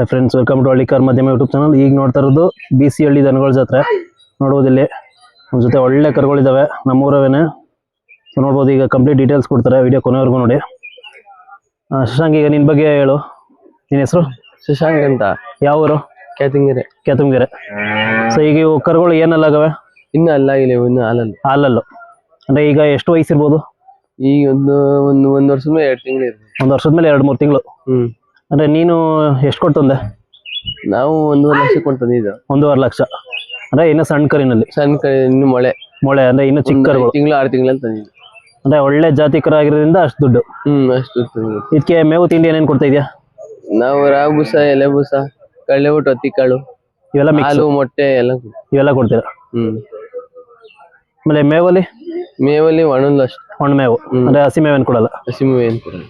Friends, welcome to Hallikar ಮಾಧ್ಯಮ YouTube channel. ಈಗ ನೋಡ್ತಾ ಇರೋದು BC ಹಳ್ಳಿ ದನಗಳ ಜಾತ್ರೆ. ನೋಡ್ಬೋದು ಇಲ್ಲಿ ನಮ್ಮ ಜೊತೆ ಒಳ್ಳೆ ಕರುಗಳಿದ್ದಾವೆ, ನಮ್ಮೂರವೇನೆ. ಸೊ ನೋಡ್ಬೋದು, ಈಗ ಕಂಪ್ಲೀಟ್ ಡೀಟೇಲ್ಸ್ ಕೊಡ್ತಾರೆ, ವಿಡಿಯೋ ಕೊನೆವರೆಗೂ ನೋಡಿ. ಶಶಾಂಕ್, ಈಗ ನಿನ್ನ ಬಗ್ಗೆ ಹೇಳು. ನಿನ್ನ ಹೆಸರು? ಶಶಾಂಕ್ ಅಂತ. ಯಾವ ಊರು? ಕ್ಯಾತುಂಗೆರೆ. ಸೊ ಈಗ ಇವು ಕರುಗಳು ಏನಲ್ಲಾಗವೆ? ಇನ್ನು ಅಲ್ಲ, ಇಲ್ಲ ಇನ್ನು ಹಾಲಲ್ಲು. ಅಂದ್ರೆ ಈಗ ಎಷ್ಟು ವಯಸ್ಸಿರ್ಬೋದು? ಈಗ ಒಂದು ವರ್ಷದ ಮೇಲೆ 2 ತಿಂಗಳು ಇರ್ಬೋದು. ಒಂದು ವರ್ಷದ ಮೇಲೆ 2-3 ತಿಂಗಳು. ಅಂದ್ರೆ ನೀನು ಎಷ್ಟು ಕೊಡ್ತಂದೆ? ನಾವು 1.5 ಲಕ್ಷ ಕೊಡ್ತಂದಿದ್ದು. 1.5 ಲಕ್ಷ. ಅಂದ್ರೆ ಇನ್ನು ಸಣ್ಣ ಕರಿನಲ್ಲಿ? ಸಣ್ಣ ಕರಿ, ಇನ್ನು ಮೊಳೆ ಅಂದ್ರೆ ಇನ್ನು ಚಿಕ್ಕ ಕರುಗಳು. 6 ತಿಂಗಳಲ್ಲಿ ತಂದಿದ್ದು. ಅಂದ್ರೆ ಒಳ್ಳೆ ಜಾತಿ ಕರ ಆಗಿರೋದ್ರಿಂದ ಅಷ್ಟು ದುಡ್ಡು. ಅಷ್ಟು. ಇದಕ್ಕೆ ಮೇವು ತಿಂಡಿ ಏನೇನು ಕೊಡ್ತಾ ಇದೆಯಾ? ನಾವು ರಾಗಿ ಬೂಸ, ಎಲೆ ಬೂಸ, ಕಳ್ಳೆ ಊಟ, ಹತ್ತಿ ಕಾಳು, ಇವೆಲ್ಲ ಹಾಲು, ಮೊಟ್ಟೆ ಇವೆಲ್ಲ ಕೊಡ್ತೀರಾ? ಆಮೇಲೆ ಮೇವಲ್ಲಿ ಒಣಲು ಅಷ್ಟು. ಒಣ ಮೇವು ಅಂದ್ರೆ ಹಸಿ ಮೇವೇನು ಕೊಡಲ್ಲ? ಹಸಿ ಮೇವು ಏನು ಕೊಡಲ್ಲ.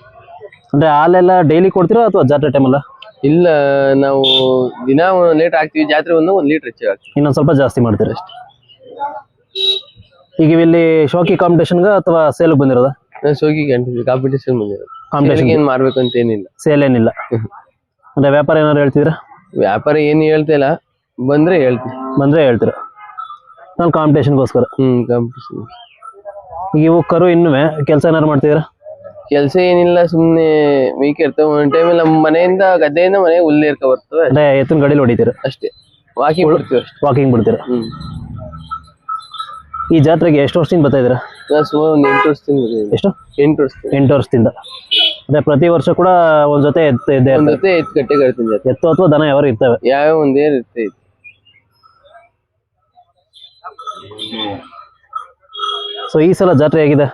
ಅಂದ್ರೆ ಹಾಲೆಲ್ಲ ಡೈಲಿ ಕೊಡ್ತೀರಾ ಅಥವಾ ಜಾತ್ರೆ ಟೈಮಲ್ಲ? ಇಲ್ಲ, ನಾವು ದಿನ 1 ಲೀಟರ್ ಹಾಕ್ತಿವಿ. ಜಾತ್ರೆ 1 ಲೀಟರ್ ಹೆಚ್ಚಿಗೆ ಹಾಕ್ತಿವಿ. ಇನ್ನೊಂದ್ ಸ್ವಲ್ಪ ಜಾಸ್ತಿ ಮಾಡ್ತೀರಾ ಅಷ್ಟೇ. ಈಗ ಇಲ್ಲಿ ಶೋಕಿ ಕಾಂಪಿಟೇಷನ್ಗ ಅಥವಾ ಸೇಲ್ ಬಂದಿರೋದ? ಶೋಕಿ ಕಾಂಪಿಟೇಷನ್ ಬಂದಿರೋದು. ಕಾಂಪಿಟೇಷನ್ ಏನ್ ಮಾಡ್ಬೇಕಂತ ಏನಿಲ್ಲ, ಸೇಲ್ ಏನಿಲ್ಲ. ಅಂದ್ರೆ ವ್ಯಾಪಾರ ಏನಾದ್ರು ಹೇಳ್ತಿದ್ರ? ವ್ಯಾಪಾರ ಏನು ಹೇಳ್ತಿಲ್ಲ, ಬಂದ್ರೆ ಹೇಳ್ತೀರಾ? ನಾನು ಕಾಂಪಿಟೇಷನ್ಗೋಸ್ಕರ. ಕಾಂಪಿಟೇಷನ್. ಈಗ ಇವು ಕರು ಇನ್ನುವೆ ಕೆಲಸ ಏನಾರು ಮಾಡ್ತಿದ್ದೀರಾ? ಕೆಲಸ ಏನಿಲ್ಲ, ಸುಮ್ನೆ ಮೇಕೆ ಇರ್ತವೆ. ಒಂದ್ ಟೈಮಲ್ಲಿ ನಮ್ಮ ಮನೆಯಿಂದ ಗದ್ದೆಯಿಂದ ಮನೆಗೆ ಹುಲ್ಲು ಏರ್ಕ ಬರ್ತವೆ. ಅಂದ್ರೆ ಎತ್ತಿನ ಗಾಡಿಲಿ ಹೊಡಿತೀರಾ ಅಷ್ಟೇ? ವಾಕಿಂಗ್ ಬಿಡ್ತೀವಿ ಅಷ್ಟೇ. ವಾಕಿಂಗ್ ಬಿಡ್ತೀರಾ? ಈ ಜಾತ್ರೆಗೆ ಎಷ್ಟು ವರ್ಷದಿಂದ ಬರ್ತಾ ಇದ್ದೀರಾ? ಸುಮಾರು 8 ವರ್ಷದಿಂದ. ಎಷ್ಟು? 8 ವರ್ಷದಿಂದ. ಅಂದ್ರೆ ಪ್ರತಿ ವರ್ಷ ಕೂಡ ಒಂದ್ ಜೊತೆ ಎತ್ತು ಕಟ್ಟೆ ಕಟ್ತೀನಿ. ಎತ್ತು ಅಥವಾ ದನ ಯಾರು ಇರ್ತವೆ? ಯಾವ ಒಂದೇ ಇರ್ತೈತೆ. ಸೊ ಈ ಸಲ ಜಾತ್ರೆ ಹೇಗಿದೆ?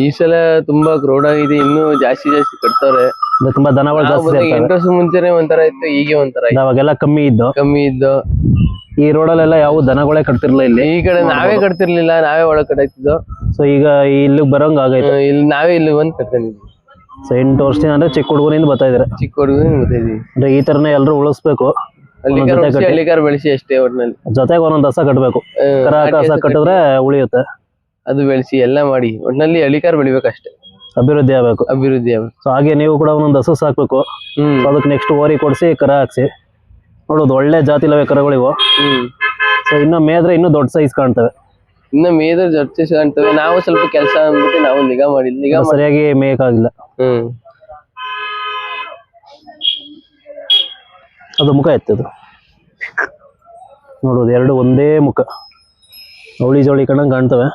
ಈ ಸಲ ತುಂಬಾ ಕ್ರೌಡ್ ಆಗಿದೆ. ಇನ್ನೂ ಜಾಸ್ತಿ ಕಟ್ತಾರೆ. ತುಂಬಾ ದನಗಳು ಜಾಸ್ತಿ. 8 ವರ್ಷ ಮುಂಚೆನೆ ಒಂಥರ ಇತ್ತು, ಈಗ ಒಂಥರ. ಅವಾಗೆಲ್ಲ ಕಮ್ಮಿ ಇದ್ದು. ಈ ರೋಡಲ್ಲೆಲ್ಲ ಯಾವ ದನಗಳೇ ಕಟ್ತಿರ್ಲಿಲ್ಲ. ಇಲ್ಲಿ ಈ ಕಡೆ ನಾವೇ ಕಟ್ತಿರ್ಲಿಲ್ಲ, ನಾವೇ ಒಳಗ್ ಕಟ್ಟಾಯ್ತಿದ್ದು. ಸೊ ಈಗ ಇಲ್ಲಿ ಬರೋಂಗ ಆಗೈತೆ. ನಾವೇ ಇಲ್ಲಿ ಬಂದು ಕಟ್ಕೊಂಡಿದ್ವಿ. ಸೊ 8 ವರ್ಷದಿಂದ ಅಂದ್ರೆ ಚಿಕ್ಕ ಹುಡುಗನಿಂದ ಬರ್ತಾ ಇದಾರೆ. ಅಂದ್ರೆ ಈ ತರನೇ ಎಲ್ರು ಉಳಿಸ್ಬೇಕು. ಹಳ್ಳಿಕಾರ್ ಬೆಳೆಸಿ ಅಷ್ಟೇ. ಒಟ್ನಲ್ಲಿ ಜೊತೆಗೆ ಒಂದೊಂದ್ ಹಸ ಕಟ್ಬೇಕು. ಕಸ ಕಟ್ಟಿದ್ರೆ ಉಳಿಯುತ್ತೆ. ಅದು ಬೆಳೆಸಿ ಎಲ್ಲ ಮಾಡಿ ಒಟ್ನಲ್ಲಿ ಹಳ್ಳಿಕಾರ್ ಬೆಳಿಬೇಕಷ್ಟೇ. ಅಭಿವೃದ್ಧಿ ಆಗ್ಬೇಕು. ಸೊ ಹಾಗೆ ನೀವು ಕೂಡ ಒಂದೊಂದು ಹಸು ಸಾಕ್ಬೇಕು. ಅದಕ್ಕೆ ನೆಕ್ಸ್ಟ್ ಓರಿ ಕೊಡ್ಸಿ ಕರ ಹಾಕ್ಸಿ. ನೋಡೋದು ಒಳ್ಳೆ ಜಾತಿಲವೇ ಕರಗಳಿವು. ಸೊ ಇನ್ನು ಮೇದ್ರೆ ಇನ್ನೂ ದೊಡ್ಡ ಸೈಜ್ ಕಾಣ್ತವೆ. ಇನ್ನು ಮೇದ್ರೆ ದೊಡ್ಡ ಸೈಜ್ ಕಾಣ್ತವೆ. ನಾವು ಸ್ವಲ್ಪ ಕೆಲಸ ಅಂದ್ಬಿಟ್ಟು ನಾವು ನಿಗಾ ಸರಿಯಾಗಿ ಮೇಯಕ್ಕಾಗಿಲ್ಲ. ಅದು ಮುಖ ಎತ್ತದು ನೋಡೋದು, 2 ಒಂದೇ ಮುಖ, ಅವಳಿ ಜವಳಿ ಕಂಡಂಗೆ ಕಾಣ್ತವೆ.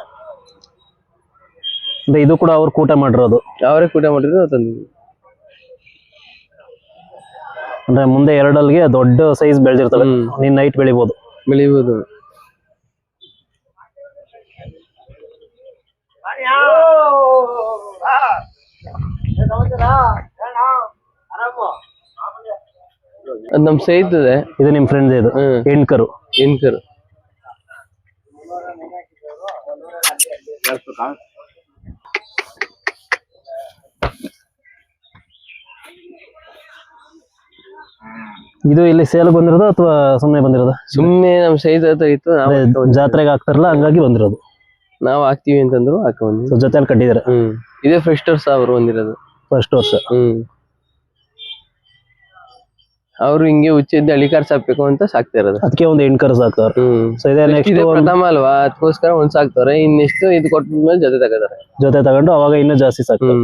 ಅಂದ್ರೆ ಇದು ಕೂಡ ಅವ್ರು ಕೂಟ ಮಾಡಿರೋದು? ಅವರೇ ಕೂಟ ಮಾಡಿರೋದು ತಂದಿದ್ವಿ. ಅಂದ್ರೆ ಮುಂದೆ 2 ಅಲ್ಲಿಗೆ ದೊಡ್ಡ ಸೈಜ್ ಬೆಳೆದಿರ್ತವೆ. ನಿನ್ನ ನೈಟ್ ಬೆಳಿಬಹುದು. ಅದು ನಮ್ ಸ್ನೇಹಿತದೆ. ಇದು ನಿಮ್ ಫ್ರೆಂಡ್? ಇದು ಹೆಣ್ಕರು. ಇದು ಇಲ್ಲಿ ಸೇಲ್ ಬಂದಿರೋದು ಅಥವಾ ಸುಮ್ನೆ ಬಂದಿರೋದು? ಸುಮ್ನೆ ನಮ್ ಸೈಜ್ ಇತ್ತು, ಜಾತ್ರೆಗೆ ಹಾಕ್ತಾರಲ್ಲ ಹಂಗಾಗಿ ಬಂದಿರೋದು. ನಾವು ಹಾಕ್ತಿವಿ ಅಂತಂದ್ರು ಹಾಕೊಂಡ್ವಿ. ಜೊತೆಲಿ ಕಟ್ಟಿದಾರೆ. ಇದೇ ಫಸ್ಟ್ ವರ್ಷ ಅವರು ಬಂದಿರೋದು. ಫಸ್ಟ್ ವರ್ಷ. ಅವ್ರು ಹಿಂಗೆ ಹುಚ್ಚಿದ್ದ ಹಳ್ಳಿಕಾರ್ ಸಾಕ್ಬೇಕು ಅಂತ ಸಾಕ್ತಾ ಇರೋದು. ಅದಕ್ಕೆ ಒಂದು ಹೆಣ್ಕರು ಸಾಕ್ತಾರೆ. ಸೊ ಇದೇ ನೆಕ್ಸ್ಟ್ ಪ್ರಥಮ ಅಲ್ವಾ, ಅದಕ್ಕೋಸ್ಕರ ಒಂದ್ ಸಾಕ್ತಾರೆ. ಇನ್ನೆಷ್ಟು ಇದು ಕೊಟ್ಟ ಮೇಲೆ ಜೊತೆ ತಗೋತಾರೆ. ಜೊತೆ ತಗೊಂಡು ಅವಾಗ ಇನ್ನೂ ಜಾಸ್ತಿ ಸಾಕ್ತಾರೆ.